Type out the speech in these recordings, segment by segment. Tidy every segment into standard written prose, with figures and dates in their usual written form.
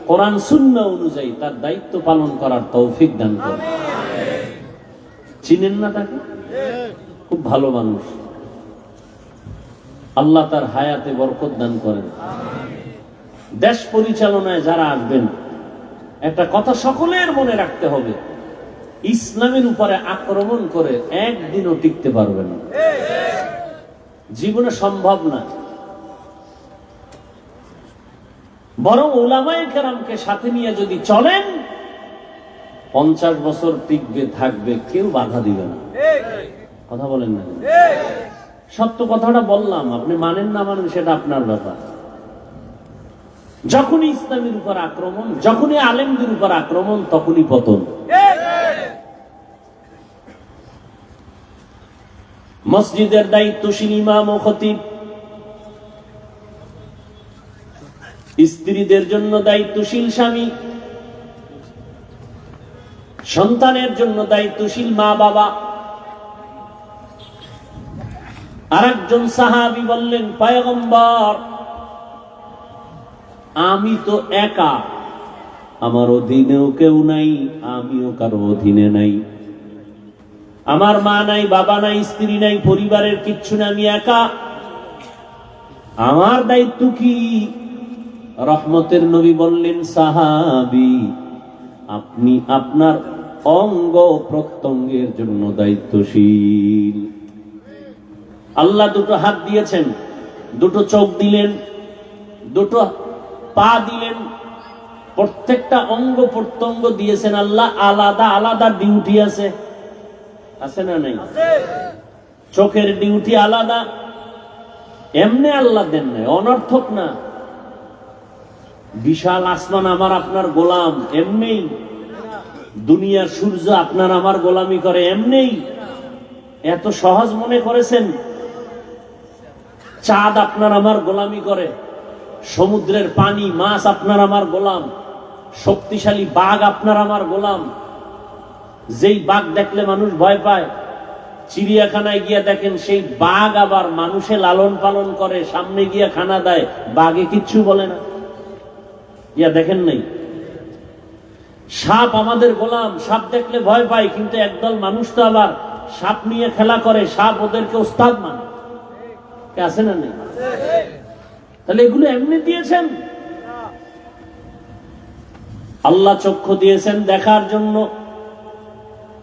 কোরআন সুন্নাহ অনুযায়ী তার দায়িত্ব পালন করার তৌফিক দান করেন। চিনেন না তাকে? খুব ভালো মানুষ, আল্লাহ তার হায়াতে বরকত দান করেন। দেশ পরিচালনায় যারা আসবেন, একটা কথা সকলের মনে রাখতে হবে, ইসলামের উপরে আক্রমণ করে একদিনও টিকতে পারবে না, জীবনে সম্ভব না। বরং উলামায়ে কেরামকে সাথে নিয়ে যদি চলেন, 50 বছর টিকবে, থাকবে, কেউ বাধা দিবে না। কথা বলেন না? সত্য কথাটা বললাম, আপনি মানেন না মানেন সেটা আপনার ব্যাপার। যখনই ইসলামের উপর আক্রমণ, যখনই আলেমদের উপর আক্রমণ, তখনই পতন। মসজিদের দায়িত্বশীল ইমাম ও খতিব, স্ত্রীদের জন্য দায়িত্বশীল স্বামী, সন্তানের জন্য দায়িত্বশীল মা বাবা। আরেকজন সাহাবী বললেন, পয়গম্বর, আমি তো একা, আমার অধীনেও কেউ নাই, আমিও কারো অধীনে নাই, আমার মা নাই, বাবা নাই, স্ত্রী নাই, পরিবারের কিচ্ছু না, আমি একা, আমার দায়িত্ব কি? রহমতের নবী বললেন, সাহাবী, আপনি আপনার অঙ্গ প্রত্যঙ্গের জন্য দায়িত্বশীল। আল্লাহ দুটো হাত দিয়েছেন, দুটো চোখ দিলেন, দুটো পা দিলেন, প্রত্যেকটা অঙ্গ প্রত্যঙ্গ দিয়েছেন আল্লাহ। আলাদা আলাদা ডিউটি আছে, আছে না নাই? চোখের ডিউটি আলাদা, এমনি আল্লাহ দেন নাই, অনর্থক না। বিশাল আসমান আমার আপনার গোলাম, এমনি। দুনিয়ার সূর্য আপনার আমার গোলামি করে, এমনি। এত সহজ মনে করেছেন? চাঁদ আপনার আমার গোলামি করে, সমুদ্রের পানি, মাছ আপনার আমার গোলাম, শক্তিশালী বাঘ আপনার আমার গোলাম। যেই বাঘ দেখলে মানুষ ভয় পায়, চিড়িয়াখানায় গিয়া দেখেন সেই বাঘ আবার মানুষে লালন পালন করে, সামনে গিয়া খানা দেয়, বাঘে কিচ্ছু বলে না। ইয়া দেখেন নাই? সাপ আমাদের গোলাম, সাপ দেখলে ভয় পায়, কিন্তু একদল মানুষ তো আবার সাপ নিয়ে খেলা করে, সাপ ওদেরকে ওস্তাদ মানে। আছে না নেই? তাহলে এগুলো এমনি দিয়েছেন? আল্লাহ চক্ষু দিয়েছেন দেখার জন্য,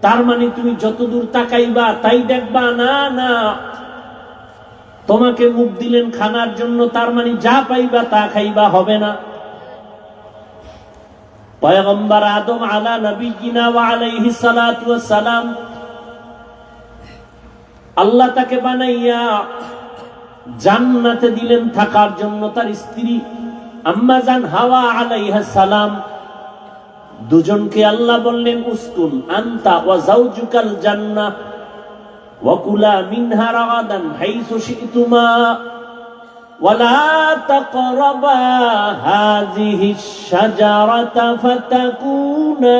তার মানে তুমি যতদূর তাকাইবা তাই দেখবা না? না, তোমাকে মুখ দিলেন খানার জন্য, তার মানে যা পাইবা তা খাইবা, হবে না। পয়গম্বর আদম আলা নবিয়িনা ওয়া আলাইহিস সালাতু ওয়াস সালাম, আল্লাহ তাকে বানাইয়া জান্নাতে দিলেন থাকার জন্য। তার স্ত্রী আম্মা জান হাওয়া আলাইহিস সালাম, দুজনকে আল্লাহ বললেন, উসকুন আনতা ওয়া যাওজুকাল জান্নাহ ওয়া কুলা মিনহা রাগাদান হাইসু শি'তুমা ওয়া লা তাকরাবা হাযিহিশ শাজারাতা ফাতাকুনা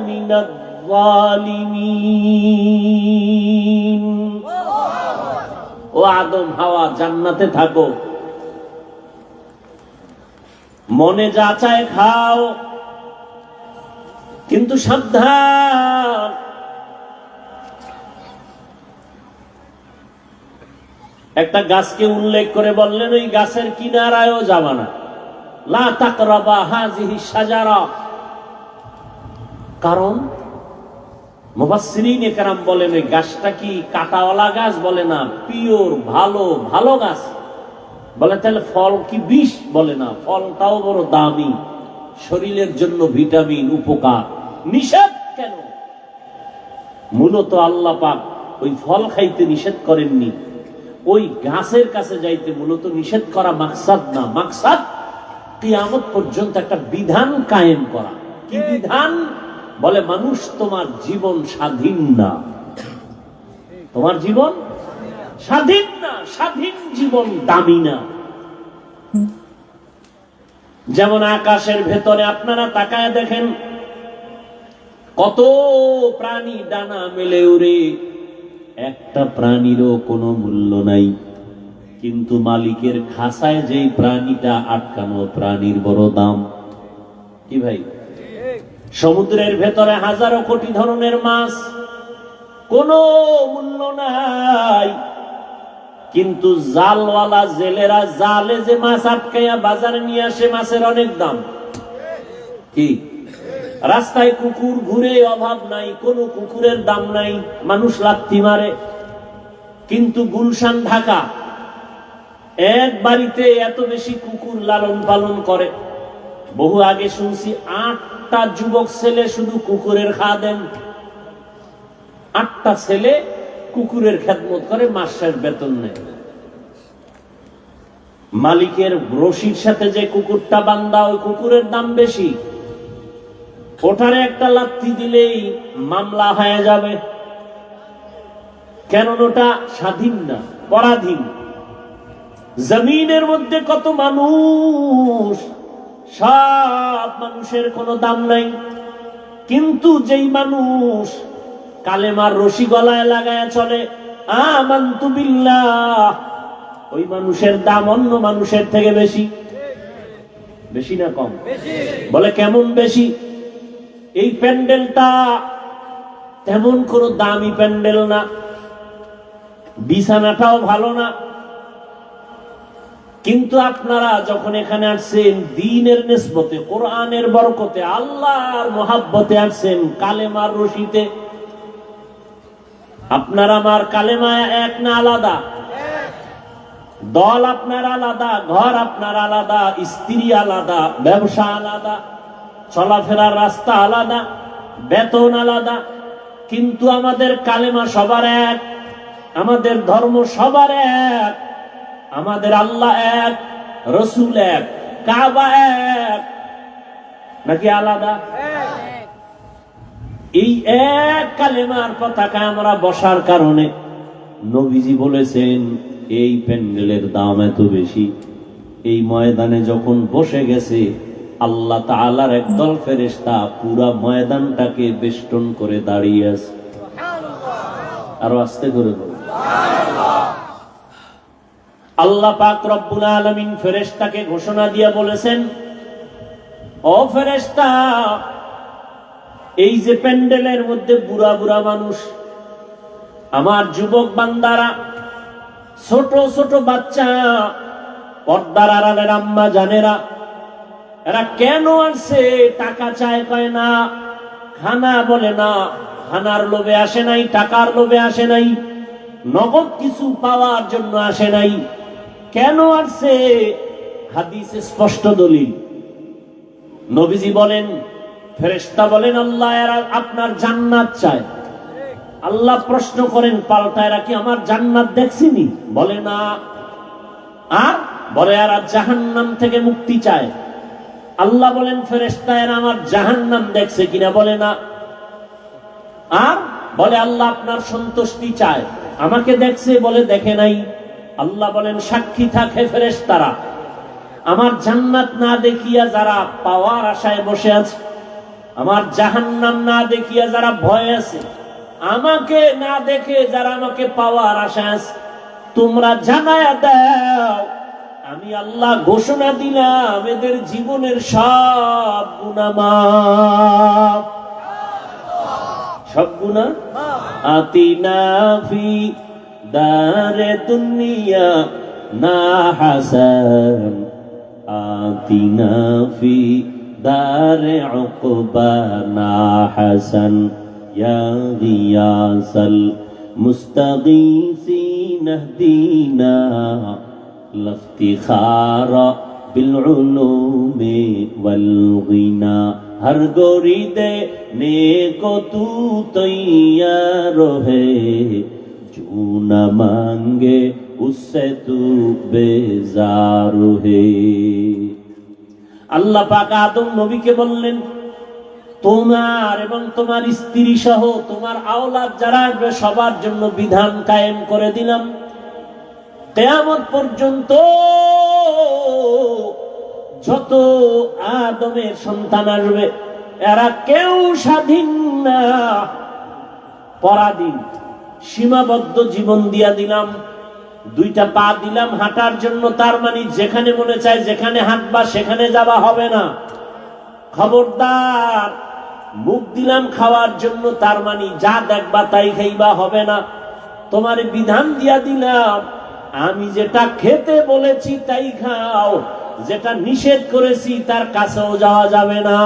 মিনাজ জালিমিন। ও আদম হাওয়া, জান্নাতে থাকো, মনে যা চায় খাও, কিন্তু সাবধান, একটা গাছকে উল্লেখ করে বললেন, ওই গাছের কিনারায়ও যাবা না, লা তাকরাবা হাযিহিশ শাজারা। কারণ মুফাসসিরিন ইকরাম বলেন, ওই গাছটা কি কাঁটাওয়ালা গাছ? বলে না, পিওর ভালো ভালো গাছ। বলে তাহলে ফল কি বিষ? বলে না, ফলটাও বড় দামি, শরীরের জন্য ভিটামিন, উপকার। নিষেধ কেন? মূলত আল্লাহ পাক ওই ফল খাইতে নিষেধ করেননি, ওই গাছের কাছে যাইতে মূলত নিষেধ করা মাকসাদ না। মাকসাদ কিয়ামত পর্যন্ত একটা বিধান কায়েম করা। কি বিধান? বলে, মানুষ তোমার জীবন স্বাধীন না, তোমার জীবন স্বাধীন না, স্বাধীন জীবন দামি না। যেমন আকাশের ভেতরে আপনারা তাকায় দেখেন, কত প্রাণী ডানা মেলে উড়ে, একটা প্রাণীরও কোনো মূল্য নাই, কিন্তু মালিকের খাঁচায় যেই প্রাণীটা আটকানো, প্রাণীর বড় দাম। কি ভাই? সমুদ্রের ভেতরে হাজারো কোটি ধরনের মাছ, কোনো মূল্য নাই, কিন্তু জালওয়ালা জেলেরা জালে যে মাছ আটকাইয়া বাজারে নিয়ে আসে, মাছের অনেক দাম। কি রাস্তায় কুকুর ঘুরে, অভাব নাই, কোনো কুকুরের দাম নাই, মানুষ লাথি মারে। কিন্তু গুলশান ঢাকা এক বাড়িতে এত বেশি কুকুর লালন পালন করে। বহু আগে শুনছি 8টা যুবক ছেলে শুধু কুকুরের খাদেম। 8টা ছেলে কুকুরের খেদমত করে, মাসের বেতন নেয়। মালিকের রশির সাথে যে কুকুরটা বান্ধা, ওই কুকুরের দাম বেশি। ওটারে একটা লাথি দিলেই মামলা হয়ে যাবে, কেন ওটা স্বাধীন না, পরাধীন। জমিনের মধ্যে কত মানুষ, সব মানুষের কোনো দাম নাই, কিন্তু যেই মানুষ কালেমার রশি গলায় লাগায় চলে, আমানতু বিল্লাহ, ওই মানুষের দাম অন্য মানুষের থেকে বেশি। বেশি না কম? বলে কেমন বেশি? এই প্যান্ডেলটা তেমন কোনো দামি প্যান্ডেল না, বিছানাটাও ভালো না, কিন্তু আপনারা যখন এখানে আসছেন দ্বীনের নিসবতে, কোরআনের বরকতে, আল্লাহর মহাব্বতে আসছেন, কালেমার রশিতে। আপনার আমার কালেমা এক না আলাদা? দল আপনার আলাদা, ঘর আপনার আলাদা, স্ত্রী আলাদা, ব্যবসা আলাদা, চলাফেরার রাস্তা আলাদা, বেতন আলাদা, কিন্তু আমাদের কালেমা সবার এক, আমাদের ধর্ম সবার এক, আমাদের আল্লাহ এক, রসুল এক, কাবা এক, নাকি আলাদা? এই এক কালেমার পতাকা আমরা বসার কারণে নবীজি বলেছেন এই প্যান্ডেলের দাম এত বেশি। এই ময়দানে যখন বসে গেছে, আল্লাহ তাআলার একদল ফেরেশতা পুরা ময়দানটাকে বেষ্টন করে দাঁড়িয়ে আছে। আরো আস্তে করে বলুন সুবহানাল্লাহ। আল্লাহ পাক রব্বুল আলামিন ফেরেশতাকে ঘোষণা দিয়ে বলেছেন, ও ফেরেশতা, এই যে প্যান্ডেলের মধ্যে বুড়া বুড়া মানুষ, আমার যুবক বান্দারা, ছোট ছোট বাচ্চা, পর্দার আড়ালের আম্মা জানেরা, এরা কেন আসছে? টাকা চায়, কয় না, খানা বলে না, খানার লোভে আসে নাই, টাকার লোভে আসে নাই, নগদ কিছু পাওয়ার জন্য আসে নাই। কেন আসছে? হাদিসে স্পষ্ট দলিল। নবীজি বলেন, ফেরেশতা বলেন, আল্লাহ এরা আপনার জান্নাত চায়। আল্লাহ প্রশ্ন করেন পাল্টা, এরা কি আমার জান্নাত দেখছিনি? বলে না। আর বলে এরা জাহান্নাম থেকে মুক্তি চায়। আল্লাহ বলেন, ফেরেশতা এরা আমার জাহান্নাম দেখছে কিনা? বলে না। আর বলে আল্লাহ আপনার সন্তুষ্টি চায়। আমাকে দেখছে? বলে দেখে নাই। আল্লাহ বলেন, সাক্ষী থাকে ফেরেশতারা, আমার জান্নাত না দেখিয়া যারা পাওয়ার আশায় বসে আছে, আমার জাহান্নাম না দেখিয়া যারা ভয় আছে, আমাকে না দেখে যারা আমাকে পাওয়ার আশায় আছে, তোমরা জানায়া দাও, আমি আল্লাহ ঘোষণা দিলাম এদের জীবনের সব গুনাহ মাফ। সব গুনাহ আতিনা ফি দারে দুনিয়া না হাসান, আতিনা ফি দারে উকবা না হাসান, ইয়া গিয়াসাল মুস্তাগীসিন ইহদিনা লফতিখারা বিল উলুমি ওয়াল গিনা, हर गोरी देने को तू तैयार है, जो न मांगे उससे तू बेजार है। আল্লাহ পাক আদম নবীকে বললেন, তোমার এবং তোমার স্ত্রী সহ তোমার আওলাদ যারা আসবে সবার জন্য বিধান কায়েম করে দিলাম, কিয়ামত পর্যন্ত যত আদমের সন্তান আসবে এরা কেউ স্বাধীন না, পরাধীন, সীমাবদ্ধ জীবন দিয়া দিলাম। 2টা পা দিলাম হাঁটার জন্য, তার মানে যেখানে মনে চায় যেখানে হাঁটবা সেখানে যাওয়া হবে না। খবরদার, মুখ দিলাম খাওয়ার জন্য, তার মানে যা দেখবা তাই খাইবা হবে না। তোমার বিধান দিয়া দিলাম, আমি যেটা খেতে বলেছি তাই খাও, যেটা নিষেধ করেছি তার কাছেও যাওয়া যাবে না।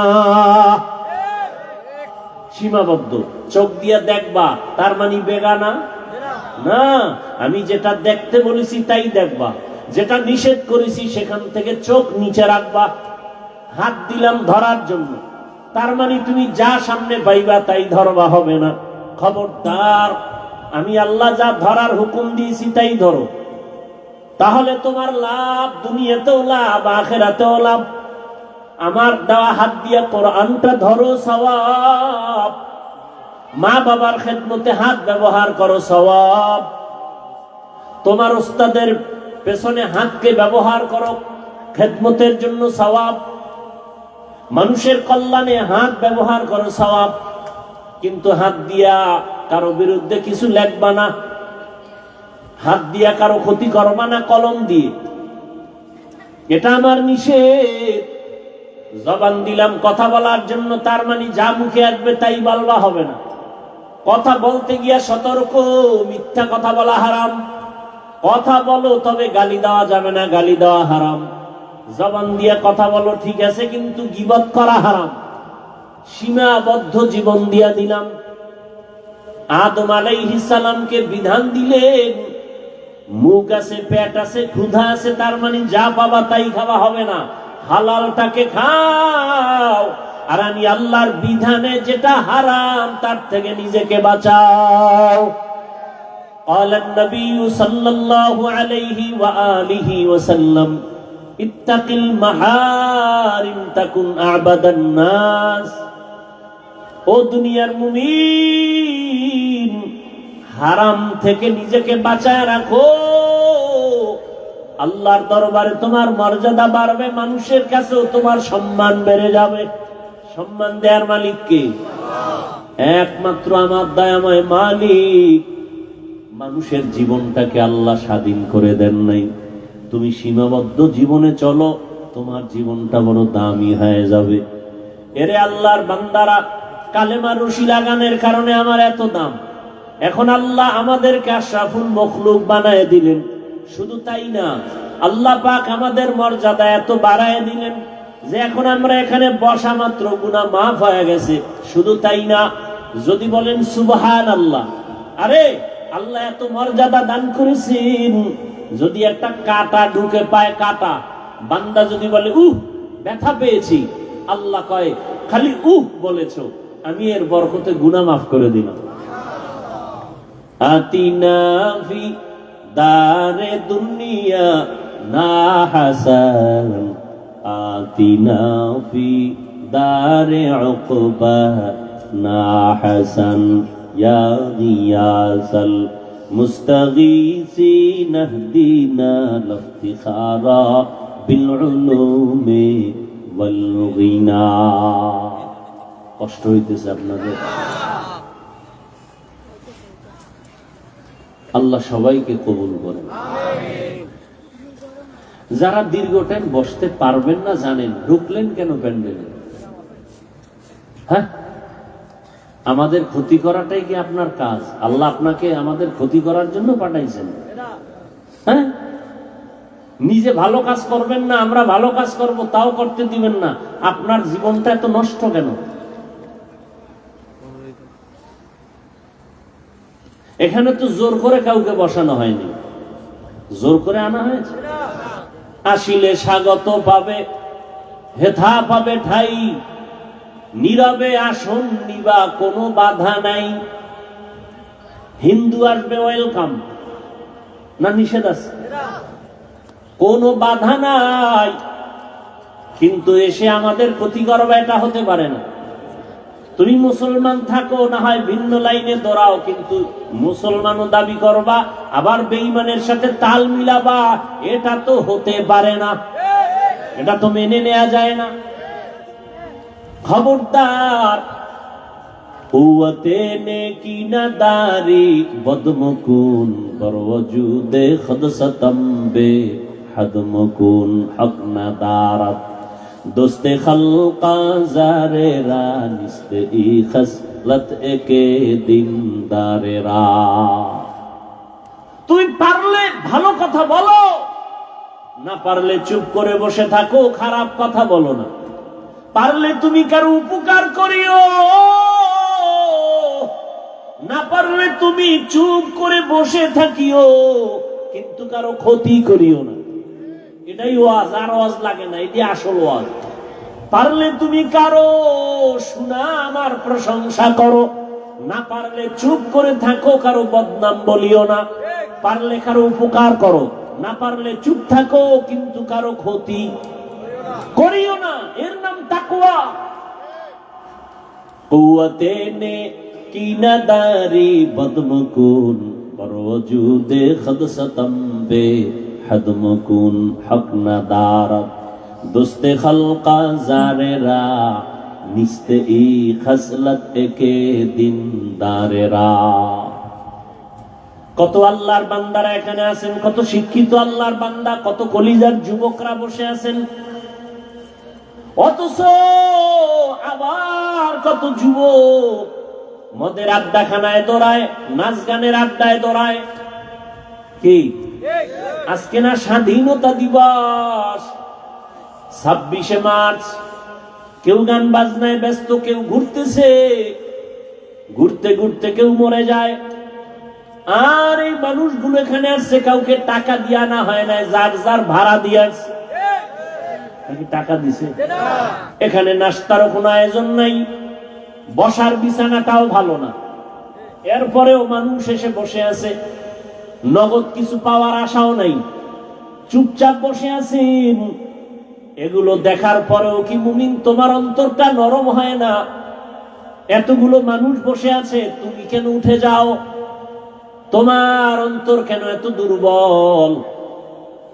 সীমাবদ্ধ। চোখ দিয়া দেখবা, তার মানে বেগানা না। আমি যেটা দেখতে বলেছি তাই দেখবা, যেটা নিষেধ করেছি সেখান থেকে চোখ নিচে রাখবা। হাত দিলাম ধরার জন্য, তার মানে তুমি যা সামনে পাইবা তাই ধরবা হবে না। খবরদার, আমি আল্লাহ যা ধরার হুকুম দিয়েছি তাই ধরো, তাহলে তোমার লাভ, দুনিয়াতেও লাভ, আখিরাতেও লাভ। আমার দেওয়া হাত দিয়া কোরআনটা ধরো, সওয়াব। মা বাবার খেদমতে হাত ব্যবহার করো, সওয়াব। তোমার উস্তাদের পেছনে হাতকে ব্যবহার করো, খেদমতের জন্য সওয়াব। মানুষের কল্যাণে হাত ব্যবহার করো, সওয়াব। কিন্তু হাত দিয়া কারো বিরুদ্ধে কিছু লেখবা না, হাত দিয়া কারো ক্ষতি করবা না কলম দিয়ে, এটা আমার নিষেধ। জবান দিলাম কথা বলার জন্য, তার মানে যা মুখে আসবে তাই বলবা হবে না। কথা বলতে গিয়া সতর্ক, মিথ্যা কথা বলা হারাম। কথা বলো, তবে গালি দেওয়া যাবে না, গালি দেওয়া হারাম। জবান দিয়ে কথা বলো ঠিক আছে, কিন্তু গীবত করা হারাম। সীমাবদ্ধ জীবন দিয়া দিলাম। আদম আলাইহিস সালামকে বিধান দিলেন, মুখ আছে, পেট আছে, ক্ষুধা আছে, তার মানে যা পাবা তাই খাওয়া হবে না, হালালটাকে খাও। আর আমি আল্লাহর বিধানে যেটা হারাম তার থেকে নিজেকে বাঁচাও। قال النبي صلى الله عليه وآله وسلم اتق المحارم تكن أعبد الناس। ও দুনিয়ার মুমিন, হারাম থেকে নিজেকে বাঁচায় রাখো, আল্লাহর দরবারে তোমার মর্যাদা বাড়বে, মানুষের কাছেও তোমার সম্মান বেড়ে যাবে। সম্মান দেওয়ার মালিক কে? একমাত্র আমার দয়াময় মালিক। মানুষের জীবনটাকে আল্লাহ স্বাধীন করে দেন নাই। তুমি সীমাবদ্ধ জীবনে চলো, তোমার জীবনটা বড় দামি হয়ে যাবে। এরে আল্লাহর বান্দারা, কালেমার রশি লাগানোর কারণে আমার এত দাম। এখন আল্লাহ আমাদেরকে আশরাফুল মখলুক বানায় দিলেন। শুধু তাই না, আল্লাহ পাক আমাদের মর্যাদা এত বাড়ায় দিলেন যে এখন আমরা এখানে বসা মাত্র গুনাহ মাফ হয়ে গেছে। শুধু তাই না, যদি বলেন সুবহানাল্লাহ, আরে আল্লাহ এত মর্যাদা দান করেছেন, যদি একটা কাঁটা ঢুকে পায়, কাঁটা, বান্দা যদি বলে ব্যথা পেয়েছি, আল্লাহ কয় খালি বলেছো, আমি এর বরকতে গুনাহ মাফ করে দিলাম। আতিনা ফি দারে দুনিয়া না হাসান, আতিনা ফি দারে উকবা না হাসান, ইয়া গিয়াসাল মুস্তাগীসিন ইহদিনা লিফতিখারা বিল উলুমি ওয়াল গিনা। কষ্ট হইতেছে আপনাদের? আল্লাহ সবাইকে কবুল করেন। যারা দীর্ঘ টাইম বসতে পারবেন না, জানেন ঢুকলেন কেন প্যান্ডেলে? হ্যাঁ, আমাদের ক্ষতি করাটাই কি আপনার কাজ? আল্লাহ আপনাকে আমাদের ক্ষতি করার জন্য পাঠাইছেন? হ্যাঁ, নিজে ভালো কাজ করবেন না, আমরা ভালো কাজ করব, তাও করতে দিবেন না। আপনার জীবনটা এত নষ্ট কেন? এখানে তো জোর করে কাউকে বসানো হয়নি, জোর করে আনা হয়েছে। আসিলে স্বাগত পাবে, হেথা পাবে ঠাই, নীরবে আসন নিবা, কোনো বাধা নাই। হিন্দু আসবে, ওয়েলকাম, না নিষেধ আছে? কোনো বাধা নাই, কিন্তু এসে আমাদের ক্ষতি করবে এটা হতে পারে না। তুমি মুসলমান থাকো, না হয় ভিন্ন লাইনে দৌড়াও, কিন্তু মুসলমানও দাবি করবা, আবার বেঈমানের সাথে তাল মিলাবা, এটা তো হতে পারে না, এটা তো মেনে নেওয়া যায় না। খবরদার, কুওয়াতে নেকি না দারি বদমকুন, বরওজুদে খদসতম বে হদমকুন, হক না দারাত दोस्ते खल्का जारेरा निस्ते ई खसलत एके दिनदारेरा। তুই পারলে ভালো কথা বলো, না পারলে চুপ করে বসে থাকো, খারাপ কথা বলো না। পারলে তুমি কারো উপকার করিও, না পারলে তুমি চুপ করে বসে থাকিও, কিন্তু কারো ক্ষতি করিও না। এটাই ওয়াজ, আর ওয়াজ লাগে না, এটি আসল ওয়াজ। পারলে তুমি কারো শোনা আমার প্রশংসা করো, না পারলে চুপ করে থাকো, কারো বদনাম বলিও না। পারলে কারো উপকার করো, না পারলে চুপ থাকো, কিন্তু কারো ক্ষতি করিও না। এর নাম তাকওয়া। কুওয়াতে নে কি নাদারি বদমকুন বরওজুদে খদসতম বে হদমকুন হক নাদারত দোস্তে খলকা জারেরা নিস্তে ই খসলত একে দিনদারেরা। কত আল্লাহর বান্দারা এখানে আছেন, কত শিক্ষিত আল্লাহর বান্দা, কত কলিজার যুবকরা বসে আছেন, অথচ আবার কত যুবক মদের আড্ডাখানায় দৌড়ায়, নাচ গানের আড্ডায় দৌড়ায়। কি আজকে না স্বাধীনতা দিবস, 26শে মার্চ, কেউ গান বাজনায় ব্যস্ত, কেউ ঘুরতেছে, ঘুরতে ঘুরতে কেউ মরে যায়। আর এই মানুষগুলো এখানে আসছে, কাউকে টাকা দিয়া না হয় না, যার যার ভাড়া দিয়ে আসছে। টাকা দিছে, এখানে নাস্তারও কোনো আয়োজন নাই, বসার বিছানাটাও ভালো না, এরপরেও মানুষ এসে বসে আছে, নগদ কিছু পাওয়ার আশাও নাই, চুপচাপ বসে আছেন। এগুলো দেখার পরেও কি মুমিন তোমার অন্তরটা নরম হয় না? এতগুলো মানুষ বসে আছে, তুমি কেন উঠে যাও? তোমার অন্তর কেন এত দুর্বল?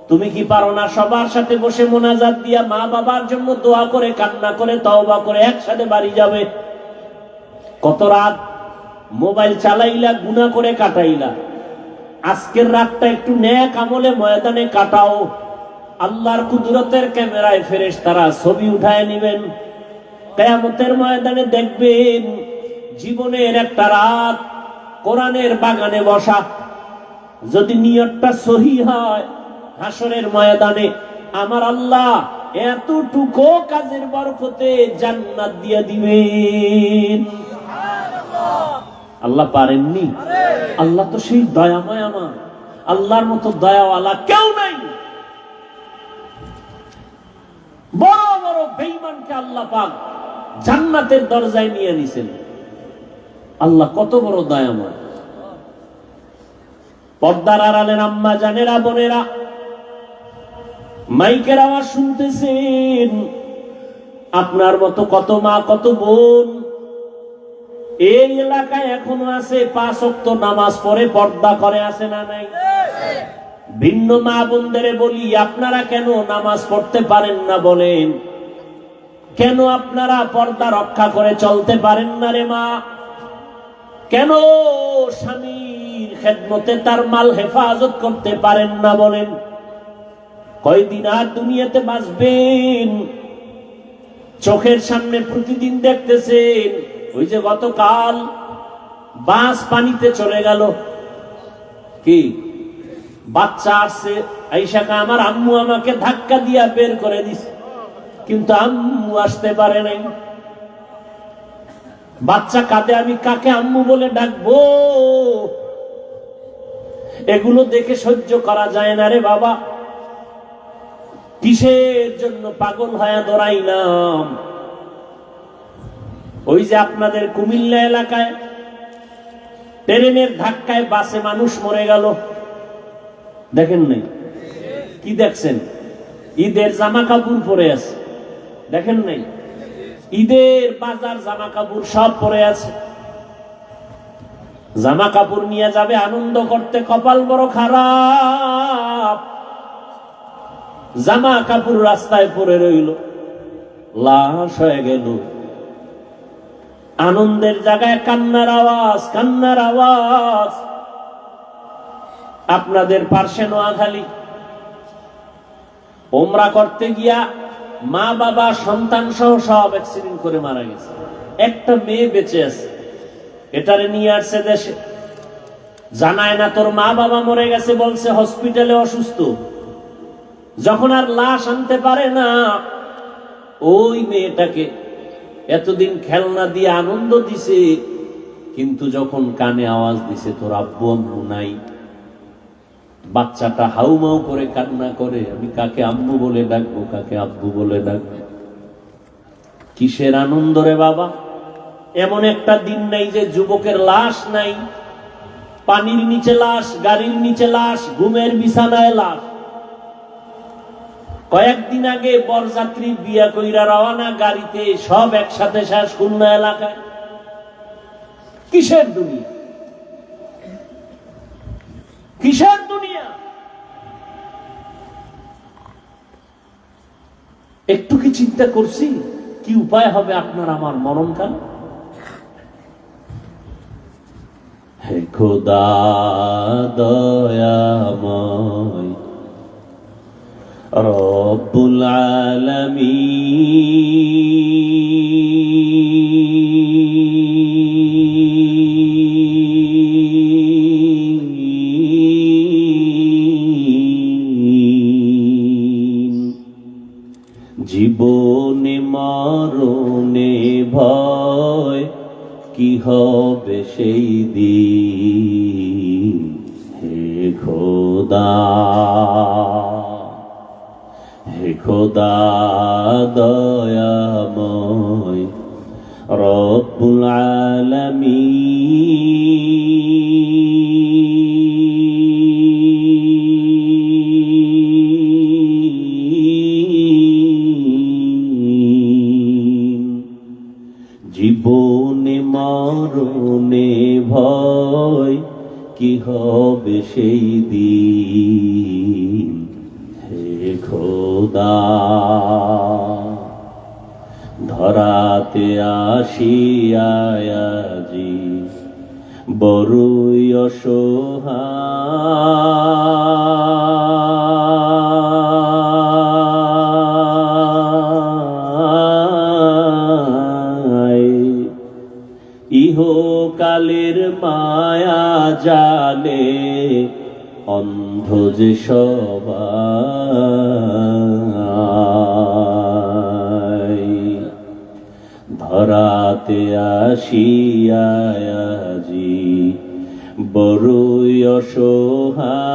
তুমি কি পারো না সবার সাথে বসে মোনাজাত দিয়া মা বাবার জন্য দোয়া করে, কান্না করে, তওবা করে একসাথে বাড়ি যাবে? কত রাত মোবাইল চালাইলা, গুনাহ করে কাটাইলা। আজকের রাতটা একটু নেক আমলে ময়দানে কাটাও। আল্লাহর কুদরতের ক্যামেরায় ফেরেশতারা ছবি উঠায় নেবেন। কিয়ামতের ময়দানে দেখবেন জীবনের একটা রাত কোরআনের বাগানে বসা। যদি নিয়তটা সহি হয়, হাসরের ময়দানে আমার আল্লাহ এতটুকু কাজের বরকতে জান্নাত দিয়ে দিবেন। আল্লাহ পারেননি? আল্লাহ তো সেই দয়াময়। আমার আল্লাহর মতো দয়াওয়ালা কেউ নাই। বড় বড় বেঈমানকে আল্লাহ পাক জান্নাতের দরজায় নিয়ে নিছেন। আল্লাহ কত বড় দয়াময়। পর্দার আড়ালের আম্মা জানেরা, বোনেরা, মাইকের আওয়াজ শুনতেছেন, আপনার মতো কত মা, কত বোন এই এলাকায় এখনো আছে, 5 ওয়াক্ত নামাজ পড়ে পর্দা করে, আছে না নাই? ভিন্ন মা বোনদের বলি, আপনারা কেন নামাজ পড়তে পারেন না বলেন? কেন আপনারা পর্দা রক্ষা করে চলতে পারেন না রে মা? কেন স্বামীর খেদমতে তার মাল হেফাজত করতে পারেন না বলেন? কয়দিন আর দুনিয়াতে বাঁচবেন? চোখের সামনে প্রতিদিন দেখতেছেন, ওই যে গতকাল বাস পানিতে চলে গেল, কি বাচ্চা আসছে, আইসাকা আমার আম্মু আমাকে ধাক্কা দিয়া বের করে দিছে, কিন্তু আম্মু আসতে পারে নাই। বাচ্চা কাঁদে, আমি কাকে আম্মু বলে ডাকবো? এগুলো দেখে সহ্য করা যায় না রে বাবা। কিসের জন্য পাগল হয়ে দৌড়াইলাম? ওই যে আপনাদের কুমিল্লা এলাকায় ট্রেনের ধাক্কায় বাসে মানুষ মরে গেল, দেখেন নাই? কি দেখছেন? ঈদের জামা কাপড় পরে আছে, দেখেন নাই? ঈদের বাজার জামা কাপড় সব পরে আছে, জামা কাপড় নিয়ে যাবে আনন্দ করতে, কপাল বড় খারাপ। জামা কাপড় রাস্তায় পড়ে রইল, লাশ হয়ে গেল। আনন্দের জায়গায় কান্নার আওয়াজ, কান্নার আওয়াজ। আপনাদের পার্শ্বে নোয়াখালী উমরা করতে গিয়া মা বাবা সন্তান সহ সব অ্যাক্সিডেন্ট করে মারা গেছে, একটা মেয়ে বেঁচে আছে। এটারে নিয়ে আসছে দেশে, জানায় না তোর মা বাবা মরে গেছে, বলছে হসপিটালে অসুস্থ। যখন আর লাশ আনতে পারে না, ওই মেয়েটাকে এতদিন খেলনা দিয়ে আনন্দ দিছে, কিন্তু যখন কানে আওয়াজ দিছে তোর আব্বু আম্মু নাই, বাচ্চাটা হাউমাউ করে কান্না করে, আমি কাকে আম্মু বলে ডাকবো, কাকে আব্বু বলে ডাকবো। কিসের আনন্দ রে বাবা? এমন একটা দিন নাই যে যুবকের লাশ নাই, পানির নিচে লাশ, গাড়ির নিচে লাশ, ঘুমের বিছানায় লাশ। কয়েকদিন আগে বরযাত্রী বিয়া কইরা রওনা, গাড়িতে সব একসাথে শেষ খুলনা এলাকায়। কিসের দুনিয়া? কিসের দুনিয়া? একটু কি চিন্তা করছি কি উপায় হবে আপনার আমার মরণকাল? হে খোদা দয়াময় রব্বুল আলামিন, জীবনে মরণে ভয় কি হবে সেই দিন। হে খোদা, হে খোদা দয়াময় রব্বুল আলামিন, জীবনে মরণে ভয় কি হবে সেই দিন। হে খোদা, ধরাতে আসিয়াজি বড়ই অসহায়, ইহকালের মায়া জালে অন্ধ যে সবাই। ধরাতে আসিয়াজি বড়ই অসহায়,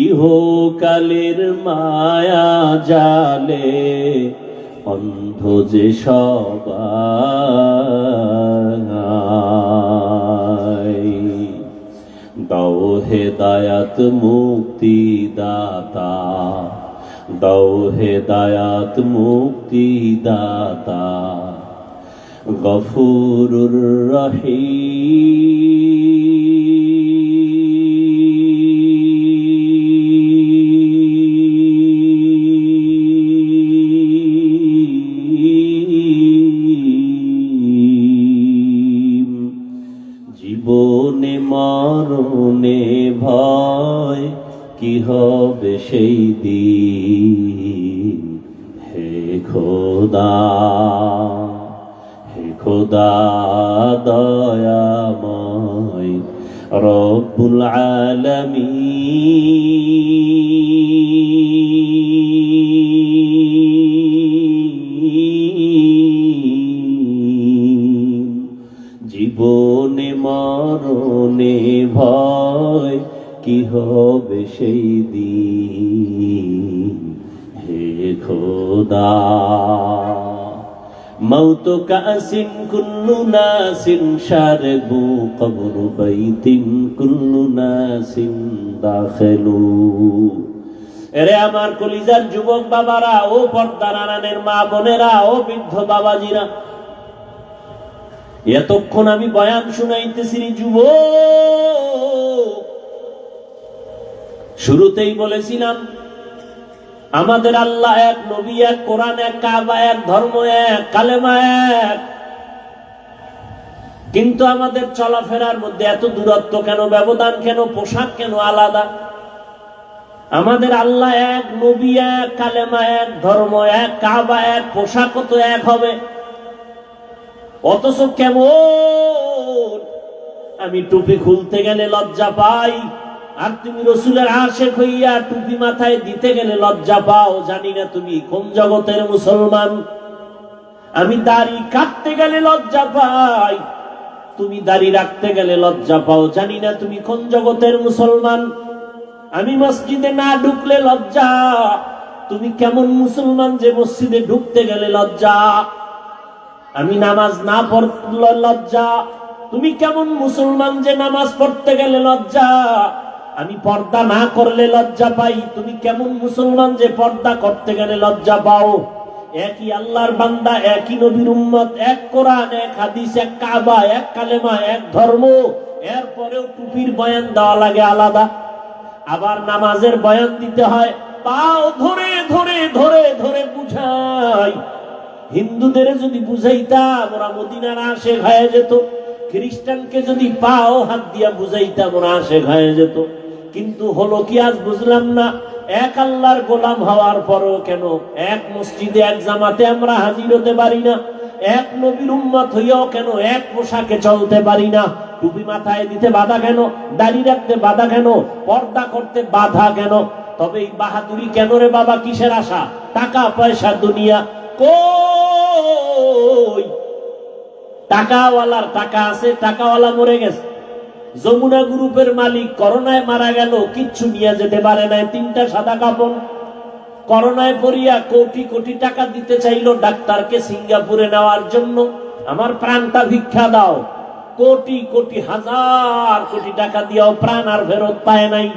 ইহকালের মায়া জালে অন্ধ যে সবাই। দাও হেদায়াত মুক্তি দাতা, দাও হেদায়াত মুক্তি দাতা, গফুরুর রহিম, জীবনে মরণে ভয় কি হবে সেই দিন। হে খোদা, হে খোদা দয়াময় রব্বুল আলামিন, জীবনে মরণে ভয় কি হবে সেই দিন। হে খোদা, মৌত কাসিন কুল্লু নাসিন শারবু কবর বাইতিন কুল্লু নাসিন দাখিলু। এরে আমার কলিজার যুবক বাবারা, ও পর্দার আড়ালের মা বোনেরা, ও বৃদ্ধ বাবাজিরা, এতক্ষণ আমি বয়ান শুনাইতেছি যুবক। শুরুতেই বলেছিলাম আমাদের আল্লাহ এক, নবী এক, কোরআন এক, কাবা এক, ধর্ম এক, কালেমা এক। কিন্তু আমাদের চলাফেরার মধ্যে এত দূরত্ব কেন, ব্যবধান কেন, পোশাক কেন আলাদা? আমাদের আল্লাহ এক, নবী এক, কালেমা এক, ধর্ম এক, কাবা এক, পোশাকও তো এক হবে। অথচ কেমন আমি টুপি খুলতে গেলে লজ্জা পাই, আর তুমি রসুলের আশেক হইয়া টুপি মাথায় দিতে গেলে লজ্জা পাও। জানি না তুমি কোন জগতের মুসলমান। আমি দাড়ি কাটতে গেলে লজ্জা পাই, তুমি দাড়ি রাখতে গেলে লজ্জা পাও। জানি না তুমি কোন জগতের মুসলমান। আমি মসজিদে না ঢুকলে লজ্জা, তুমি কেমন মুসলমান যে মসজিদে ঢুকতে গেলে লজ্জা। আমি নামাজ না পড়লে লজ্জা, তুমি কেমন মুসলমান যে নামাজ পড়তে গেলে লজ্জা। আমি পর্দা না করলে লজ্জা পাই, তুমি কেমন মুসলমান যে পর্দা করতে গেলে লজ্জা পাও। একই আল্লাহর বান্দা, একই নবীর উম্মত, এক কোরআন, এক হাদিস, এক কাবা, এক কালেমা, এক ধর্ম। এরপরেও টুপির বয়ান দেওয়া লাগে আলাদা। আবার নামাজের বয়ান দিতে হয়, পাও ধরে ধরে ধরে ধরে বুঝাই। হিন্দুদের যদি বুঝাইতাম ওরা মদিনার আশেক হয়ে যেত, খ্রিস্টানকে যদি পাও হাত দিয়া বুঝাইতাম ওরা আশেক হয়ে যেত। কিন্তু হলো কি আজ বুঝলাম না। এক আল্লাহর গোলাম হওয়ার পরও কেন এক মসজিদে এক জামাতে আমরা হাজির হতে পারি না? এক নবীর উম্মত হইয়াও কেন এক পোশাকে চলতে পারি না? টুপি মাথায় দিতে বাধা কেন? দাড়ি রাখতে বাধা কেন? পর্দা করতে বাধা কেন? তবে এই বাহাদুরি কেন রে বাবা? কিসের আশা? টাকা পয়সা, দুনিয়া। কই টাকাওয়ালার টাকা আছে, টাকাওয়ালা মরে গেছে। যমুনা গ্রুপের মালিক করোনায় মারা গেল, কিচ্ছু নিয়ে যেতে পারে নাই, 3টা সাদা কাপড়। করোনায় পড়িয়া কোটি কোটি টাকা দিতে চাইল ডাক্তারকে সিঙ্গাপুরে নেওয়ার জন্য। আমার প্রাণটা ভিক্ষা দাও। কোটি কোটি হাজার কোটি টাকা দিয়েও প্রাণ আর ফেরত পায় নাই।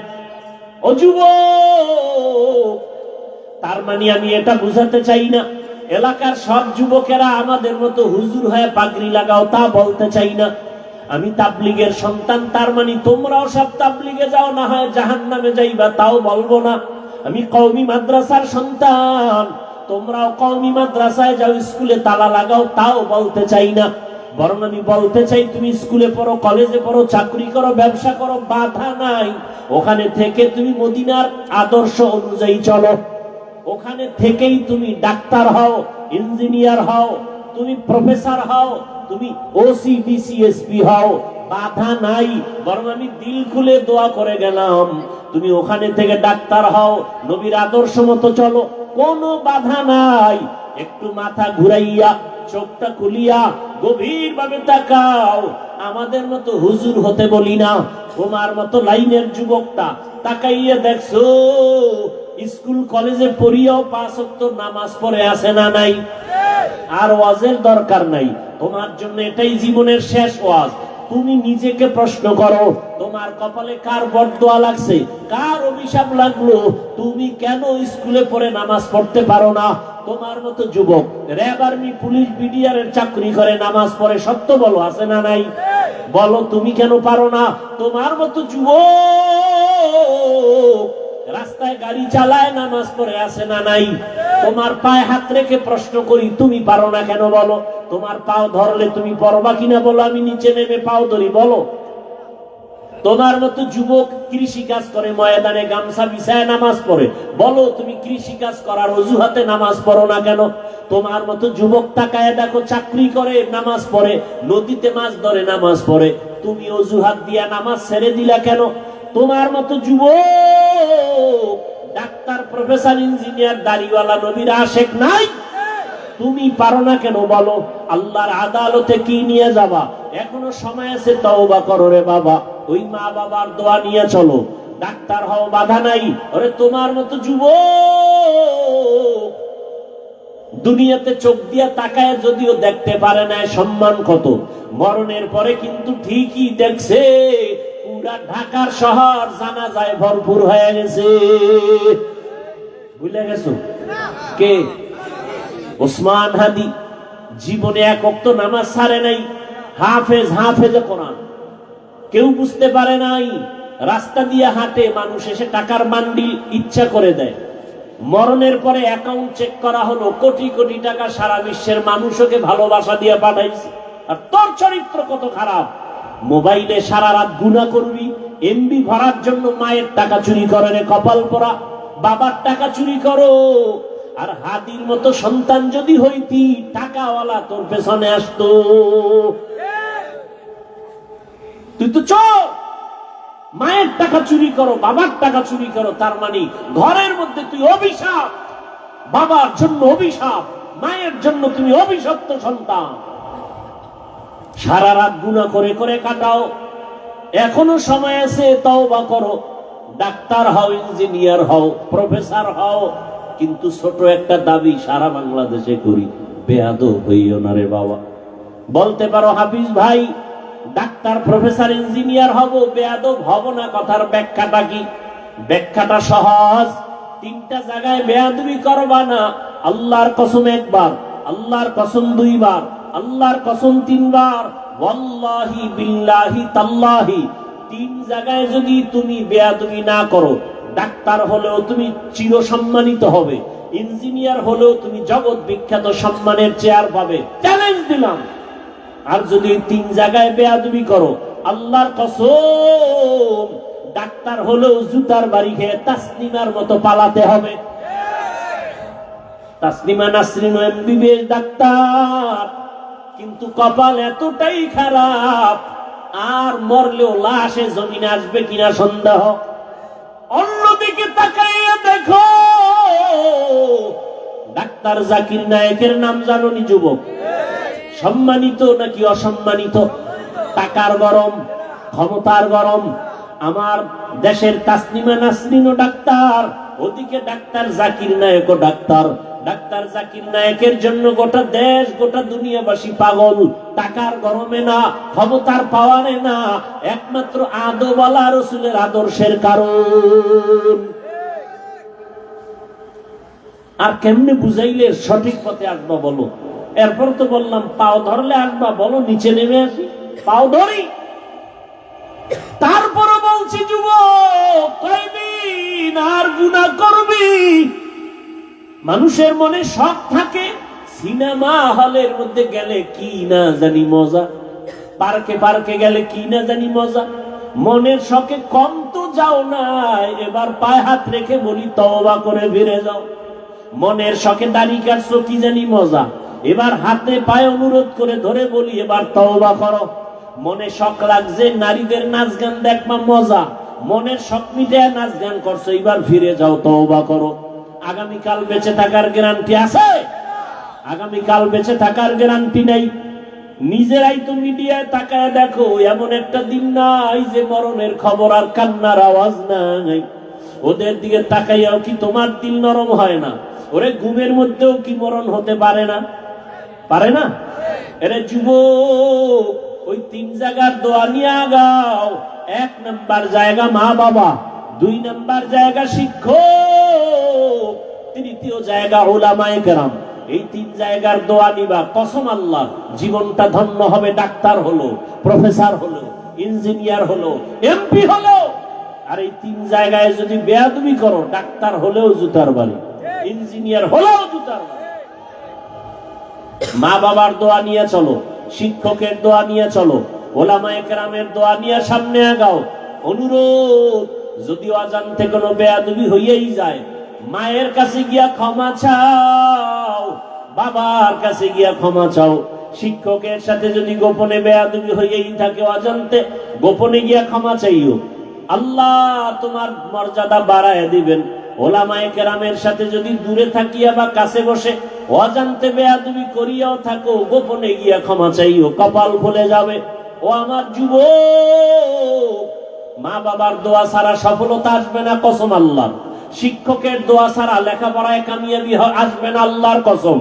ও যুবক, তার মানে আমি এটা বুঝাতে চাই না এলাকার সব যুবকেরা আমাদের মতো হুজুর হয়ে পাগড়ি লাগাও, তা বলতে চাই না। আমি তাবলীগের সন্তান, তার মানে তোমরাও সব তাবলীগে যাও, না হয় জাহান্নামে যাইবা, তাও বলবো না। আমি কওমি মাদ্রাসার সন্তান, তোমরাও কওমি মাদ্রাসায় যাও, স্কুলে তালা লাগাও, তাও বলতে চাই না। বরং আমি বলতে চাই তুমি স্কুলে পড়ো, কলেজে পড়ো, চাকরি করো, ব্যবসা করো, বাধা নাই। ওখানে থেকে তুমি মদিনার আদর্শ অনুযায়ী চলো। ওখানে থেকেই তুমি ডাক্তার হও, ইঞ্জিনিয়ার হও, তুমি প্রফেসর হও, তুমি ওসি ডিসিএসপি হও, বাধা নাই। বরং আমি দিল খুলে দোয়া করে গেলাম তুমি ওখানে থেকে ডাক্তার হও, নবীর আদর্শ মতো চলো, কোনো বাধা নাই। একটু মাথা ঘুরাইয়া চোখটা খুলিয়া গভীর ভাবে তাকাও। আমাদের মতো হুজুর হতে বলি না, তোমার মতো লাইনের যুবকটা তাকাইয়া দেখছো স্কুল কলেজে পড়িয়াও 5 ওয়াক্ত নামাজ পড়ে আছে না নাই? আর ওয়াজের দরকার নাই, তোমার জন্য এটাই জীবনের শেষ ওয়াজ। তুমি নিজেকে প্রশ্ন করো, তোমার কপালে কার বরদোয়া লাগছে, কার অভিশাপ লাগলো? তুমি কেন স্কুলে পড়ে নামাজ পড়তে পারো না? তোমার মতো যুবক র্যাব, আর্মি, পুলিশ, বিডিআর এর চাকরি করে নামাজ পড়ে, সত্য বলো, আছে না নাই? বলো তুমি কেন পারো না? তোমার মতো যুবক রাস্তায় গাড়ি চালায়, নামাজ পড়ে, আছে না নাই? তোমার পায়ে হাত রেখে প্রশ্ন করি, তুমি পারো না কেন বলো? তোমার পাও ধরলে তুমি পরবা কিনা বলো? আমি নিচে নেমে পাও ধরি, বলো। তোমার মতো যুবক কৃষি কাজ করে, ময়দানে গামছা বিছায় নামাজ পড়ে, বলো তুমি কৃষি কাজ করার অজুহাতে নামাজ পড়ো না কেন? তোমার মতো যুবক তাকায় দেখো চাকরি করে, নামাজ পড়ে, নদীতে মাছ ধরে, নামাজ পড়ে, তুমি অজুহাত দিয়া নামাজ ছেড়ে দিলা কেন? তোমার মতো যুবক ডাক্তার, প্রফেসর, ইঞ্জিনিয়ার, দাড়িওয়ালা, নবীর আশেক নাই? তুমি পারো না কেন বলো? আল্লাহর আদালতে কি নিয়ে যাবা? এখনো সময় আছে, তওবা করো রে বাবা। ওই মা বাবার দোয়া নিয়ে চলো, ডাক্তার হও, বাধা নাই। ওরে তোমার মতো যুবক দুনিয়াতে চোখ দিয়া তাকায় যদিও দেখতে পারে না, সম্মান কত। মরণের পরে কিন্তু ঠিকই দেখছে পুরা ঢাকার শহর জানাজায় ভরপুর হয়ে গেছে। ভুলে গেছো কে? ওসমান হাদি জীবনে 1 ওয়াক্ত নামাজ ছাড়ে নাই, হাফেজে কোরআন, কেউ বুঝতে পারে নাই। রাস্তা দিয়ে হাঁটে, মানুষ এসে টাকার বান্ডিল ইচ্ছা করে দেয়। মরণের পরে অ্যাকাউন্ট চেক করা হলো, কোটি কোটি টাকা সারা বিশ্বের মানুষকে ভালোবাসা দিয়ে পাঠাইছে। আর তোর চরিত্র কত খারাপ। মোবাইলে সারা রাত গুনাহ করবি, এমবি ভরার জন্য মায়ের টাকা চুরি করে রে কপাল পোড়া, বাবার টাকা চুরি করো। আর হাদির মতো সন্তান যদি হইতি, টাকাওয়ালা তোর পেছনে আসতো। তুই তো চোর, মায়ের টাকা চুরি করো, বাবার টাকা চুরি করো, তার মানে ঘরের মধ্যে তুই অভিশাপ। বাবার জন্য অভিশাপ, মায়ের জন্য তুমি অভিশপ্ত সন্তান। সারা রাত গুনাহ করে করে কাটাও, এখনো সময় আছে, তওবা করো। ডাক্তার হও, ইঞ্জিনিয়ার হও, প্রফেসর হও, কিন্তু ছোট একটা দাবি সারা বাংলাদেশে করি, বেয়াদব হইও না রে বাবা। বলতে পারো হাফিজ ভাই ডাক্তার প্রফেসর ইঞ্জিনিয়ার হব, বেয়াদব হব না, কথার ব্যাখ্যাটা কি? ব্যাখ্যাটা সহজ। তিনটা জায়গায় বেয়াদবি করবা না। আল্লাহর কসম একবার, আল্লাহর কসম দুইবার, আল্লাহর কসম তিনবার, ওয়াল্লাহি বিল্লাহি তাল্লাহি। তিন জায়গায় যদি তুমি বেয়াদবি না করো, ডাক্তার হলেও তুমি চির সম্মানিত হবে, ইঞ্জিনিয়ার হলেও তুমি জগৎ বিখ্যাত সম্মানের চেয়ার পাবে, চ্যালেঞ্জ দিলাম। আর যদি তিন জায়গায় বেয়াদবি করো, আল্লাহর কসম ডাক্তার হলেও জুতার বাড়ি খেয়ে তাসনিমার মতো পালাতে হবে। তাসনিমা নাসরিন এমবিবিএস ডাক্তার, কিন্তু কপাল এতটাই খারাপ, আর মরলেও লাশে জমিনে আসবে কিনা সন্দেহ। অন্যদিকে তাকাইয়া দেখো, ডাক্তার জাকির নায়েকের নাম জানোনি যুবক? সম্মানিত নাকি অসম্মানিত? টাকার গরম, ক্ষমতার গরম। আমার দেশের তাসনিমা নাসরিনও ডাক্তার, ওদিকে ডাক্তার জাকির নায়েকও ডাক্তার। ডাক্তার জাকির নায়েকের জন্য গোটা দেশ, গোটা দুনিয়াবাসী পাগল। টাকার গরমে না, ক্ষমতার পাওয়ারে না, একমাত্র আদওয়ালা রাসূলের আদর্শের কারণ। আর কেমনে বুঝাইলে সঠিক পথে আসবা বলো? এরপর তো বললাম পাও ধরলে আসবা, বলো নিচে নেমে আসি, পাও ধরি। তারপরে বলছি যুবক, কয়দিন আর গুনাহ করবি? মানুষের মনে শখ থাকে, সিনেমা হলের মধ্যে গেলে কি না জানি মজা, পার্কে পার্কে গেলে কি না জানি মজা। মনের শখে কম তো যাও না, এবার পায়ে হাত রেখে বলি তওবা করে ফিরে যাও। মনের শখে দাড়ি কাটছো, কি জানি মজা, এবার হাতে পায়ে অনুরোধ করে ধরে বলি এবার তওবা করো। মনে শখ লাগছে নারীদের নাচ গান দেখবা, মজা, মনের শখ মিটায় নাচ গান করছো, এবার ফিরে যাও, তওবা করো। আগামীকাল বেঁচে থাকার গ্যারান্টি আছে? আগামীকাল বেঁচে থাকার গ্যারান্টি নাই। নিজেরাই তো মিডিয়ায় তাকায় দেখো, এমন একটা দিন নাই যে মরণের খবর আর কান্নার আওয়াজ নাই। ওদের দিকে তাকাইয়াও কি তোমার দিল নরম হয় না? ওরে ঘুমের মধ্যেও কি মরণ হতে পারে না? পারে না? এরে যুবক, ওই তিন জায়গার দোয়া নিয়ে আগাও। এক নাম্বার জায়গা মা বাবা, দুই নাম্বার জায়গা শিক্ষক, তৃতীয় জায়গা উলামায়ে কেরাম। এই তিন জায়গার দোয়া নিবা, কসম আল্লাহ জীবনটা ধন্য হবে। ডাক্তার হলো, প্রফেসর হলো, ইঞ্জিনিয়ার হলো, এমপি হলো। আর এই তিন জায়গায় যদি বেয়াদবি করো, ডাক্তার হলেও জুতার বাড়ি, ইঞ্জিনিয়ার হলেও জুতার বাড়ি। মা বাবার দোয়া নিয়ে চলো, শিক্ষকের দোয়া নিয়ে চলো, ওলামায়ে কেরামের দোয়া নিয়ে সামনে আগাও। অনুরোধ, যদি অজান্তে কোনো বেয়াদবি হইয়াই যায়, মায়ের কাছে গিয়া ক্ষমা চাও, বাবার কাছে গিয়া ক্ষমা চাও। শিক্ষকের সাথে যদি গোপনে বেয়াদবি হইয়াই থাকে, অজান্তে গোপনে গিয়া ক্ষমা চাইও, আল্লাহ তোমার মর্যাদা বাড়ায় দিবেন। ওলামায়ে কেরামের সাথে যদি দূরে থাকিয়া বা কাছে বসে অজান্তে বেয়াদবি করিয়াও থাকো, গোপনে গিয়া ক্ষমা চাইও, কপাল খুলে যাবে। ও আমার যুবক, মা বাবার দোয়া ছাড়া সফলতা আসবে না, কসম আল্লাহ। শিক্ষকের দোয়া ছাড়া লেখাপড়ায় কামিয়াবি আসবে না, আল্লাহর কসম।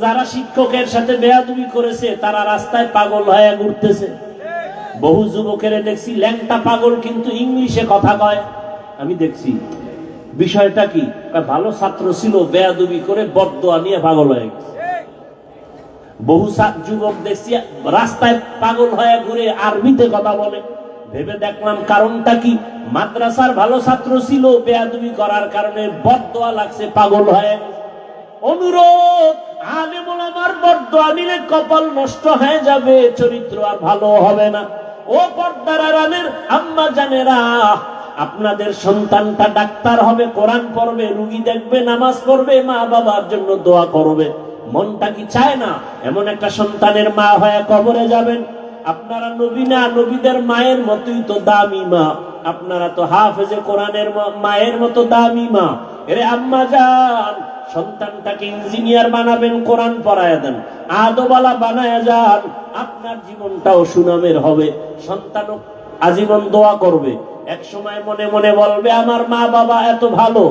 যারা শিক্ষকের সাথে বেয়াদবি করেছে, তারা রাস্তায় পাগল হয়ে ঘুরতেছে। বহু যুবকের দেখছি ল্যাংটা পাগল, কিন্তু ইংলিশে কথা কয়। আমি দেখছি বিষয়টা কি, ভালো ছাত্র ছিল, বেয়াদবি করে বদদোয়া নিয়ে পাগল হয়ে গেছে। বহু যুবক দেখছি রাস্তায় পাগল হয়ে ঘুরে আরবিতে কথা বলে। ভেবে দেখলাম কারণটা কি? মাদ্রাসার ভালো ছাত্র ছিল, বেয়াদবি করার কারণে বদদোয়া লাগছে, পাগল হয়ে গেছে। অনুরোধ, আলেম ওলামার বরদোয়া নিলে কপাল নষ্ট হয়ে যাবে, চরিত্র আর ভালো হবে না। ও পর্দার আড়ালের আম্মা জানেরা, আপনাদের সন্তানটা ডাক্তার হবে, কোরআন পড়বে, রুগী দেখবে, নামাজ পড়বে, মা বাবার জন্য দোয়া করবে, মনটা কি চায় না এমন একটা সন্তানের মা হয়ে কবরে যাবেন? আপনারা নবী না, নবীদের মায়ের মতোই তো দামি মা, আপনারা তো হাফেজে কোরআনের মায়ের মতো দামি মা। এরে আম্মা জান, সন্তানটাকে ইঞ্জিনিয়ার বানাবেন, কোরআন পড়ায় দেন, আদওয়ালা বানায় যান, আপনার জীবনটাও সুনামের হবে। সন্তানও আজীবন দোয়া করবে, এক সময় মনে মনে বলবে আমার মা বাবা এত ভালো,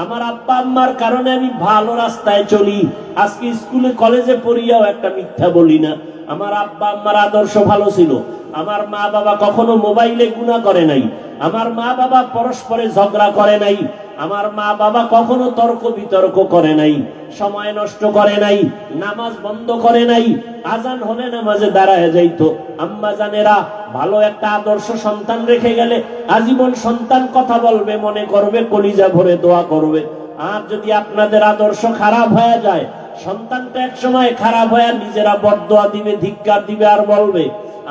আমার আব্বা আম্মার কারণে আমি ভালো রাস্তায় চলি, আজকে স্কুলে কলেজে পড়িয়াও একটা মিথ্যা বলি না। আমার আব্বা আম্মার আদর্শ ভালো ছিল, আমার মা বাবা কখনো মোবাইলে গুনাহ করে নাই, আমার মা বাবা পরস্পরে ঝগড়া করে নাই, আমার মা বাবা কখনো তর্ক বিতর্ক করে নাই, সময় নষ্ট করে নাই, নামাজ বন্ধ করে নাই, আজান হলে নামাজে দাঁড়ায় যাইতো। আম্মা জানেরা, ভালো একটা আদর্শ সন্তান রেখে গেলে আজীবন সন্তান কথা বলবে, মনে করবে, কলিজা ভরে দোয়া করবে। আর যদি আপনাদের আদর্শ খারাপ হয়ে যায়, সন্তানটা এক সময় খারাপ হয়ে নিজেরা বদদোয়া দিবে, ধিক্কার দিবে, আর বলবে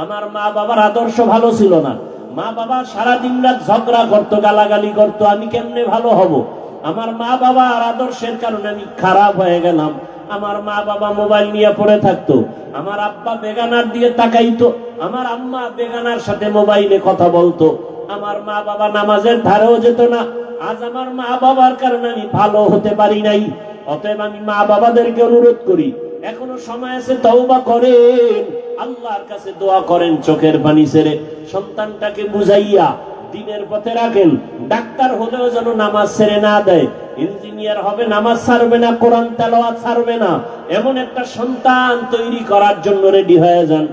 আমার মা বাবার আদর্শ ভালো ছিল না, মা বাবা সারাদিন রাত ঝগড়া করতো, গালাগালি করতো, আমি কেমনে ভালো হব? আমার মা বাবার আদর্শের কারণে আমি খারাপ হয়ে গেলাম। আমার মা বাবা মোবাইল নিয়ে পড়ে থাকতো, আমার আব্বা বেগানার দিয়ে তাকাইতো, আমার আম্মা বেগানার সাথে মোবাইলে কথা বলতো, আমার মা বাবা নামাজের ধারেও যেত না। আজ আমার মা বাবার কারণে আমি ভালো হতে পারি নাই। অতএব আমি মা বাবাদেরকে অনুরোধ করি, এখনো সময় আছে, তওবা করেন, আল্লাহর কাছে দোয়া করেন, চোখের পানি ছেড়ে সন্তানটাকে বুঝাইয়া দিনের পথে রাখেন। ডাক্তার হলেও যেন নামাজ ছেড়ে না দেয়, ইঞ্জিনিয়ার হবে নামাজ ছাড়বে না, কোরআন তেলাওয়াত ছাড়বে না, এমন একটা সন্তান তৈরি করার জন্য রেডি হয়ে যান।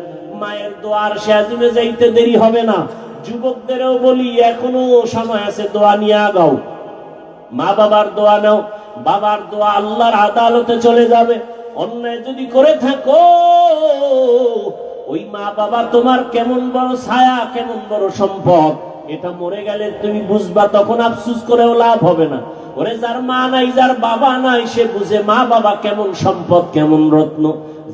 মায়ের দোয়ার শেয়াজিমে যাইতে দেরি হবে না। যুবকদেরও বলি, এখনো সময় আছে, দোয়া নিয়ে আগাও, মা বাবার দোয়া নাও, বাবার দোয়া আল্লাহর আদালতে চলে যাবে। অন্যায় যদি করে থাকো, ওই মা বাবা তোমার কেমন বড় ছায়া, কেমন বড় সম্পদ, এটা মরে গেলে তুমি বুঝবা, তখন আফসুস করেও লাভ হবে না। ওরে যার মা নাই, যার বাবা নাই, সে বুঝে মা বাবা কেমন সম্পদ, কেমন রত্ন।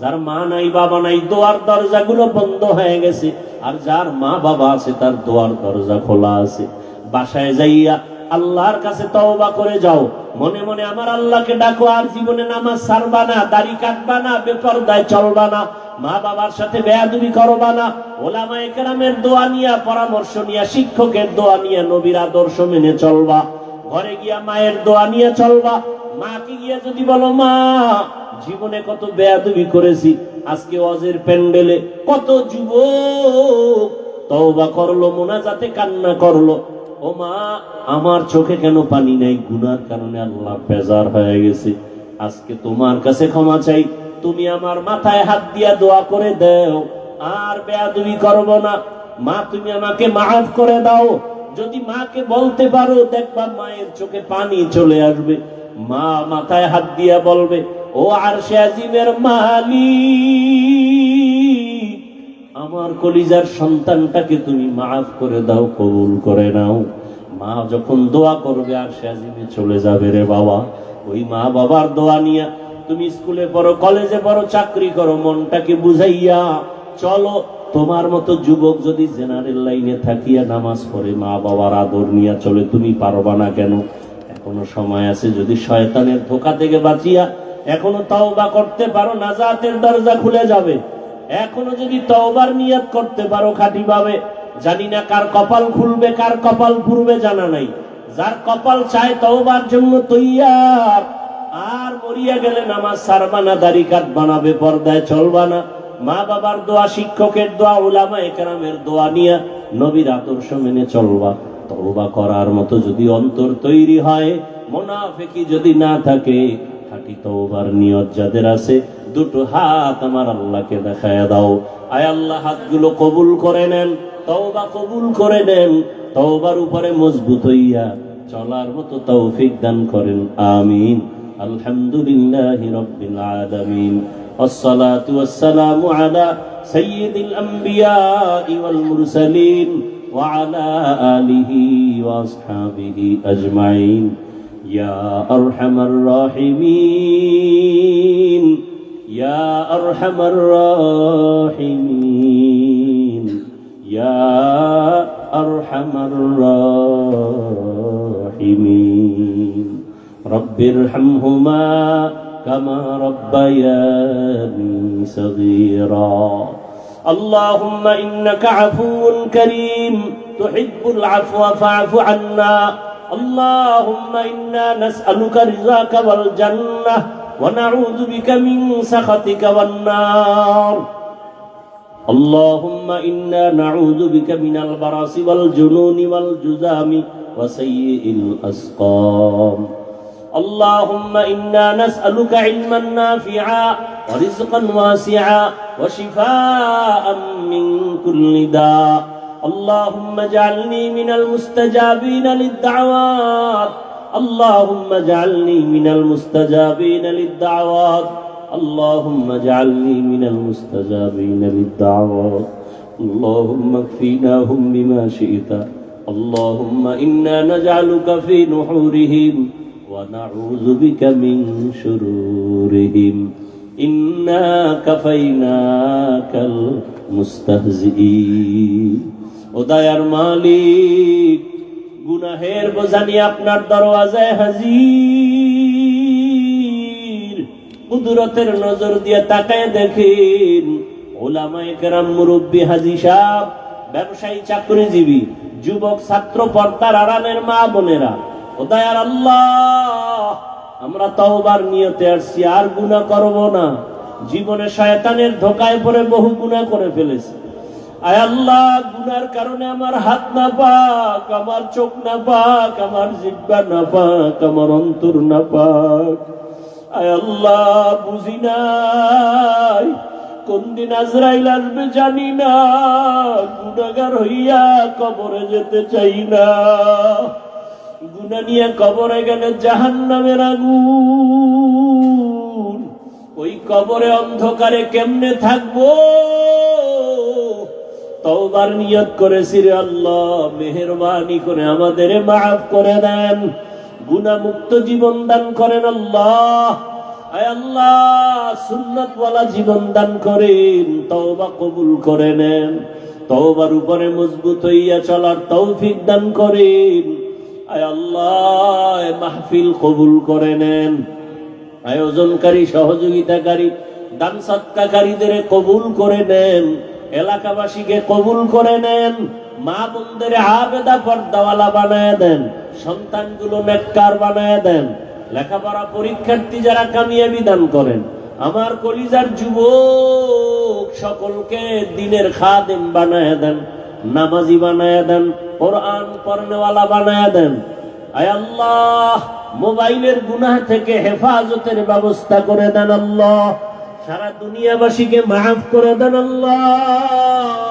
যার মা নাই, বাবা নাই, দোয়ার দরজাগুলো বন্ধ হয়ে গেছে, আর যার মা বাবা আছে তার দোয়ার দরজা খোলা আছে। বাসায় যাইয়া আল্লাহর কাছে তওবা করে যাও, মনে মনে আমার আল্লাহকে ডাকো, আর জীবনে নামাজ ছাড়বা না, দাড়ি কাটবা না, বেপরদায় চলবা না, মা বাবার সাথে বেয়াদবি করবা না, ওলামায়ে কেরামের দোয়া নিয়া, পরামর্শ নিয়া, শিক্ষকের দোয়া নিয়া, নবীর আদর্শ মেনে চলবা। ঘরে গিয়া মায়ের দোয়া নিয়ে চলবা। মাকে গিয়া যদি বলো, মা জীবনে কত বেয়াদবি করেছি, আজকে ওয়াজের প্যান্ডেলে কত যুবক তওবা করলো, মোনাজাতে কান্না করলো, ও মা আমার চোখে কেন পানি নাই? গুনার কারণে আল্লাহ বেজার হয়ে গেছে, আজকে তোমার কাছে ক্ষমা চাই, তুমি আমার মাথায় হাত দিয়া দোয়া করে দাও, আর বেয়াদবি করব না, মা তুমি আমাকে মাফ করে দাও। যদি মাকে বলতে পারো, দেখবা মায়ের চোখে পানি চলে আসবে। মা মাথায় হাত দিয়া বলবে, ও আরশে আজিমের মালিক, আমার কলিজার সন্তানটাকে তুমি মাফ করে দাও, কবুল করে নাও। মা যখন দোয়া করবে, আরশে আজিমে চলে যাবে রে বাবা। ওই মা বাবার দোয়া নিয়া তুমি স্কুলে পড়ো, কলেজে পড়ো, চাকরি করো, মনটাকে বুঝাইয়া চলো। তোমার মতো যুবক যদি জেনারেল লাইনে থাকিয়া নামাজ পড়ে, মা বাবার আদর নিয়ে চলে, তুমি পারবা না কেন? এখনো সময় আছে, যদি শয়তানের ধোঁকা থেকে বাঁচিয়া এখনো তওবা করতে পারো, নাজাতের দরজা খুলে যাবে। এখনো যদি তওবার নিয়ত করতে পারো খাঁটি ভাবে, জানি না কার কপাল খুলবে, কার কপাল পুরবে জানা নাই। যার কপাল চায় তওবার জন্য তৈয়ার, আর মরিয়া গেলে নামাজ ছাড়বা না, দাড়ি কাটবা না, বেপরদায় চলবা না, মা বাবার দোয়া, শিক্ষকের দোয়া, উলামায়ে কেরামের দোয়া নিয়া নবীর আদর্শ মেনে চলবা। তওবা করার মতো যদি অন্তর তৈরি হয়, মুনাফিকি যদি না থাকে, খাঁটি তওবার নিয়ত যাদের আছে, দুটো হাত আমার আল্লাহকে দেখায়া দাও। আয় আল্লাহ, হাতগুলো কবুল করে নেন, তওবা কবুল করে নেন, তওবার উপরে মজবুত হইয়া চলার মতো তৌফিক দান করেন, আমিন। আলহামদুলিল্লাহি রাব্বিল আলামিন, ওয়াসসালাতু ওয়াসসালামু আলা সাইয়্যিদিল আমবিয়াই ওয়াল মুরসালিন ওয়া আলা আলিহি ওয়া আসহাবিহি আজমাইন। ইয়া আরহামার রাহিমিন ইয়া আরহামার রাহিমিন, ইয়া আরহামার রাহিমিন। রব্বিরহামহুমা কামা রব্বায়ানি সগীরা। আল্লাহুম্মা ইন্নাকা আফুউন কারীম তুহিব্বুল আফওয়া ফা'ফু আন্না। আল্লাহুম্মা ইন্না নাসআলুকা রিযাকা ওয়াল জান্নাহ ওয়া নাউযু বিকা মিন সাখাতিকা ওয়ান নার। اللهم إنا نعوذ بك من البرص والجنون والجذام وسيء الأسقام. اللهم إنا نسألك علما نافعا ورزقا واسعا وشفاء من كل داء. اللهم اجعلني من المستجابين للدعوات. اللهم اجعلني من المستجابين للدعوات. اللهم اجعلني من المستجابين للدعوات. اللهم اكفيناهم بما شئت. اللهم إنا نجعلك في نحورهم ونعوذ بك من شرورهم. إنا كفيناك المستهزئين. ও দয়ার মালিক, গুনাহের বোঝা নিয়ে আপনার দরওয়াজায় হাজির। কুদরতের নজর দিয়ে তাকায় দেখেন, উলামায়ে কেরাম, মুরব্বী, হাজী সাহেব, ব্যবসায়ী, চাকরিজীবী, যুবক, ছাত্র, পর্দার আড়ালের মা বোনেরা, ও দয়ার আল্লাহ, আমরা তওবার নিয়তে আসছি, আর গুনাহ করব না। জীবনে শয়তানের ধোকায় পড়ে বহু গুনাহ করে ফেলেছি। আয় আল্লাহ, গুনার কারণে আমার হাত না পাক, আমার চোখ না পাক, আমার জিহ্বা না পাক, আমার অন্তর না পাক। আয় আল্লাহ, বুঝি নাই কোন দিন আজরাইল আসবে জানি না। গুনাহগার হইয়া কবরে যেতে চাই না। গুনাহ নিয়ে কবরে গেলে জাহান্নামের আগুন। ওই কবরে অন্ধকারে কেমনে থাকবো? তওবার নিয়ত করেছি রে আল্লাহ, মেহেরবানি করে আমাদের মাফ করে দেন, গুনাহ মুক্ত জীবন দান করেন আল্লাহ। আয় আল্লাহ, সুন্নাতওয়ালা জীবন দান করেন, তওবা কবুল করে নেন, তওবার উপরে মজবুত হইয়া চলার তৌফিক দান করেন। আয় আল্লাহ, মাহফিল কবুল করে নেন। আয়োজনকারী, সহযোগিতাকারী, দান সদকাকারীদের কবুল করে নেন, এলাকাবাসীকে কবুল করে নেন, মা বোনদের আবেদা পর্দাওয়ালা বানায় দেন, সন্তানগুলো নেককার বানায় দেন, লেখাপড়া পরীক্ষার্থী যারা কামিয়াবি দান করেন। আমার কলিজার যুবক সকলকে দিনের খাদেম বানায় দেন, নামাজি বানায় দেন, কোরআন পড়নেওয়ালা বানায় দেন। আয় আল্লাহ, মোবাইলের গুনাহ থেকে হেফাজতের ব্যবস্থা করে দেন আল্লাহ। সারা দুনিয়াবাসীকে মাফ করে দেন আল্লাহ।